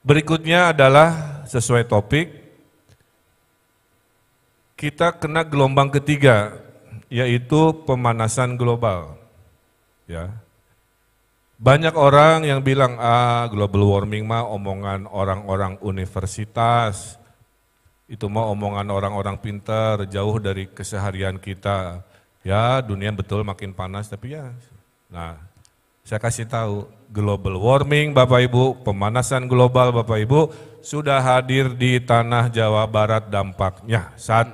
Berikutnya adalah sesuai topik, kita kena gelombang ketiga, yaitu pemanasan global. Ya. Banyak orang yang bilang, global warming mah omongan orang-orang universitas, itu mah omongan orang-orang pintar, jauh dari keseharian kita. Ya, dunia betul makin panas, tapi ya, nah, saya kasih tahu, global warming Bapak Ibu, pemanasan global Bapak Ibu, sudah hadir di tanah Jawa Barat dampaknya. 1,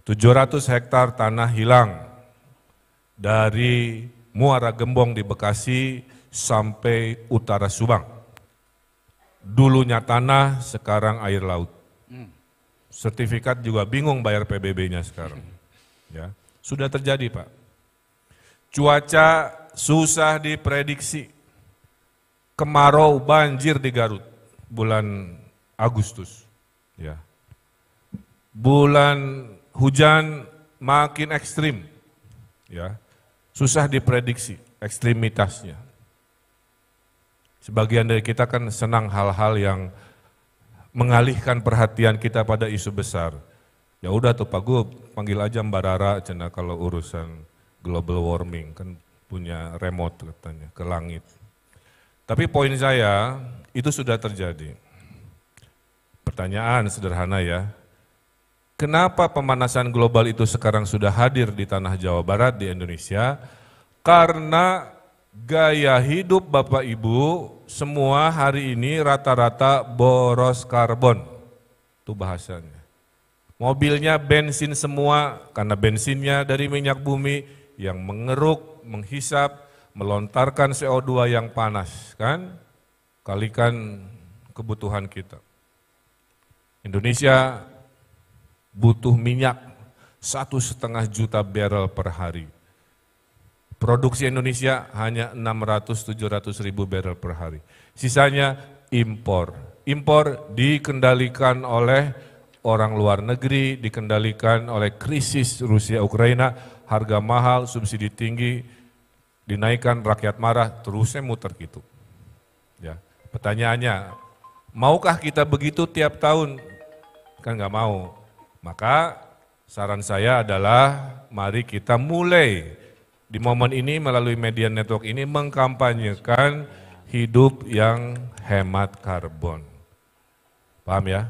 700 hektar tanah hilang dari Muara Gembong di Bekasi sampai utara Subang. Dulunya tanah, sekarang air laut. Sertifikat juga bingung bayar PBB-nya sekarang. Ya, sudah terjadi Pak. Cuaca susah diprediksi. Kemarau, banjir di Garut bulan Agustus. Ya. Bulan hujan makin ekstrim. Ya. Susah diprediksi ekstremitasnya. Sebagian dari kita kan senang hal-hal yang mengalihkan perhatian kita pada isu besar. Ya udah tuh Pak Gub, panggil aja Mbak Rara cina kalau urusan global warming, kan punya remote katanya ke langit. Tapi poin saya, itu sudah terjadi. Pertanyaan sederhana ya, kenapa pemanasan global itu sekarang sudah hadir di tanah Jawa Barat, di Indonesia? Karena gaya hidup Bapak Ibu semua hari ini rata-rata boros karbon, itu bahasanya. Mobilnya bensin semua, karena bensinnya dari minyak bumi yang mengeruk, menghisap, melontarkan CO2 yang panas, kan? Kalikan kebutuhan kita. Indonesia butuh minyak 1,5 juta barrel per hari. Produksi Indonesia hanya 600-700 ribu barrel per hari. Sisanya impor. Impor dikendalikan oleh orang luar negeri, dikendalikan oleh krisis Rusia-Ukraina, harga mahal, subsidi tinggi, dinaikkan, rakyat marah, terusnya muter gitu. Ya, pertanyaannya, maukah kita begitu tiap tahun? Kan nggak mau. Maka saran saya adalah mari kita mulai di momen ini melalui media network ini mengkampanyekan hidup yang hemat karbon. Paham ya?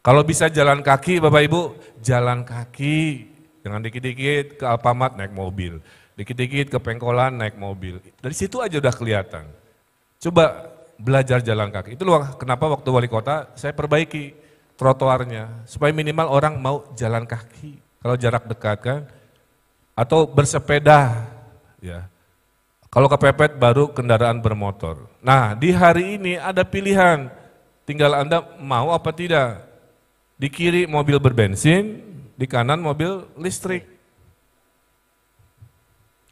Kalau bisa jalan kaki Bapak Ibu, jalan kaki. Jangan dikit-dikit ke Alfamart naik mobil. Dikit-dikit ke Pengkolan naik mobil. Dari situ aja udah kelihatan. Coba belajar jalan kaki. Itu loh kenapa waktu wali kota saya perbaiki trotoarnya. Supaya minimal orang mau jalan kaki. Kalau jarak dekat kan. Atau bersepeda, ya. Kalau kepepet baru kendaraan bermotor. Nah di hari ini ada pilihan, tinggal Anda mau apa tidak. Di kiri mobil berbensin, di kanan mobil listrik.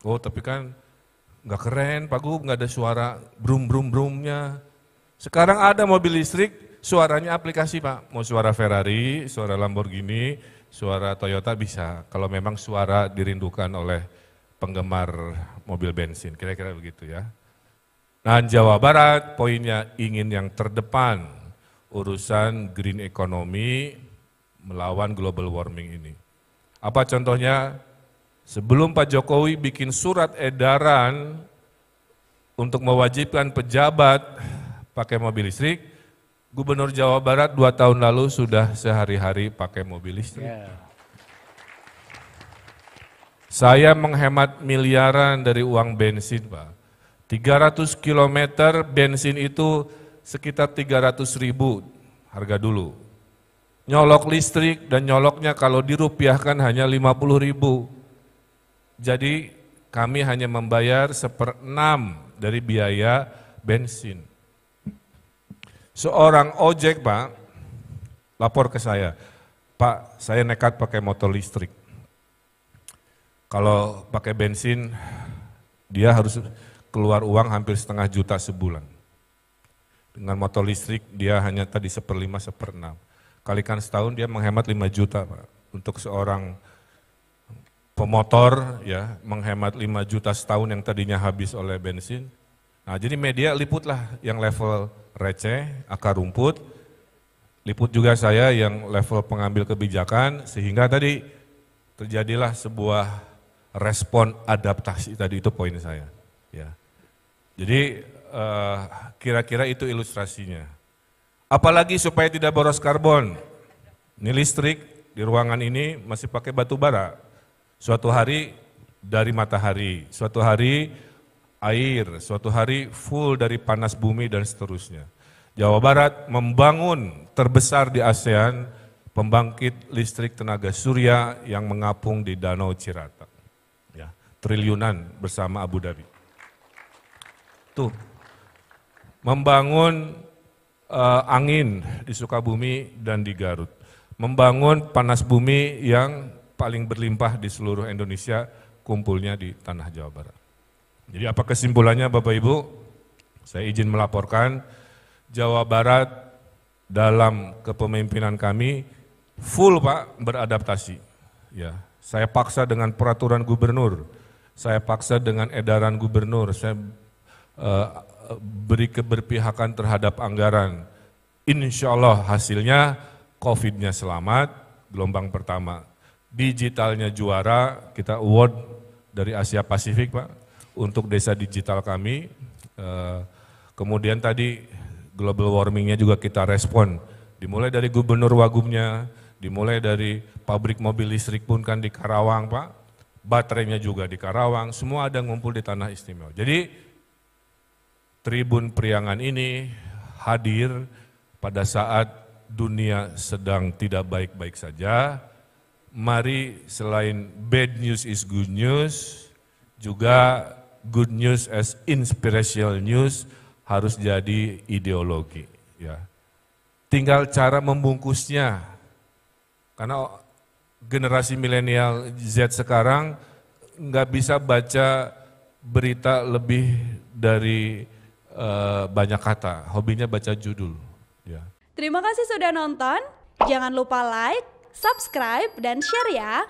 Oh tapi kan nggak keren Pak Gub, nggak ada suara brum-brum-brumnya. Sekarang ada mobil listrik, suaranya aplikasi Pak. Mau suara Ferrari, suara Lamborghini, suara Toyota bisa, kalau memang suara dirindukan oleh penggemar mobil bensin, kira-kira begitu ya. Nah Jawa Barat poinnya ingin yang terdepan, urusan green economy melawan global warming ini. Apa contohnya? Sebelum Pak Jokowi bikin surat edaran untuk mewajibkan pejabat pakai mobil listrik, Gubernur Jawa Barat 2 tahun lalu sudah sehari-hari pakai mobil listrik. Saya menghemat miliaran dari uang bensin Pak. 300 km bensin itu sekitar 300.000 harga dulu. Nyolok listrik dan nyoloknya kalau dirupiahkan hanya 50.000. Jadi kami hanya membayar 1/6 dari biaya bensin. Seorang ojek Pak, lapor ke saya, Pak saya nekat pakai motor listrik. Kalau pakai bensin, dia harus keluar uang hampir 1,5 juta sebulan. Dengan motor listrik dia hanya tadi 1/5, 1/6. Kalikan setahun dia menghemat 5 juta Pak. Untuk seorang pemotor ya menghemat 5 juta setahun yang tadinya habis oleh bensin. Nah jadi media liputlah yang level receh, akar rumput. Liput juga saya yang level pengambil kebijakan, sehingga tadi terjadilah sebuah respon adaptasi, tadi itu poin saya. Ya. Jadi kira-kira itu ilustrasinya. Apalagi supaya tidak boros karbon. Ini listrik di ruangan ini masih pakai batu bara. Suatu hari dari matahari, suatu hari air, suatu hari full dari panas bumi dan seterusnya. Jawa Barat membangun terbesar di ASEAN pembangkit listrik tenaga surya yang mengapung di Danau Cirata. Ya, triliunan bersama Abu Dhabi. Tuh, membangun angin di Sukabumi dan di Garut. Membangun panas bumi yang paling berlimpah di seluruh Indonesia, kumpulnya di tanah Jawa Barat. Jadi apa kesimpulannya Bapak Ibu? Saya izin melaporkan, Jawa Barat dalam kepemimpinan kami full Pak beradaptasi. Ya, saya paksa dengan peraturan gubernur, saya paksa dengan edaran gubernur, saya beri keberpihakan terhadap anggaran. Insya Allah hasilnya COVID-nya selamat, gelombang pertama. Digitalnya juara, kita award dari Asia Pasifik Pak untuk desa digital kami. Kemudian tadi global warmingnya juga kita respon, dimulai dari gubernur wagubnya, dimulai dari pabrik mobil listrik pun kan di Karawang Pak, baterainya juga di Karawang, semua ada ngumpul di Tanah Istimewa. Jadi Tribun Priangan ini hadir pada saat dunia sedang tidak baik-baik saja. Mari selain bad news is good news, juga good news as inspirational news harus jadi ideologi. Ya. Tinggal cara membungkusnya, karena generasi milenial Z sekarang nggak bisa baca berita lebih dari banyak kata, hobinya baca judul. Ya. Terima kasih sudah nonton, jangan lupa like, subscribe, dan share ya.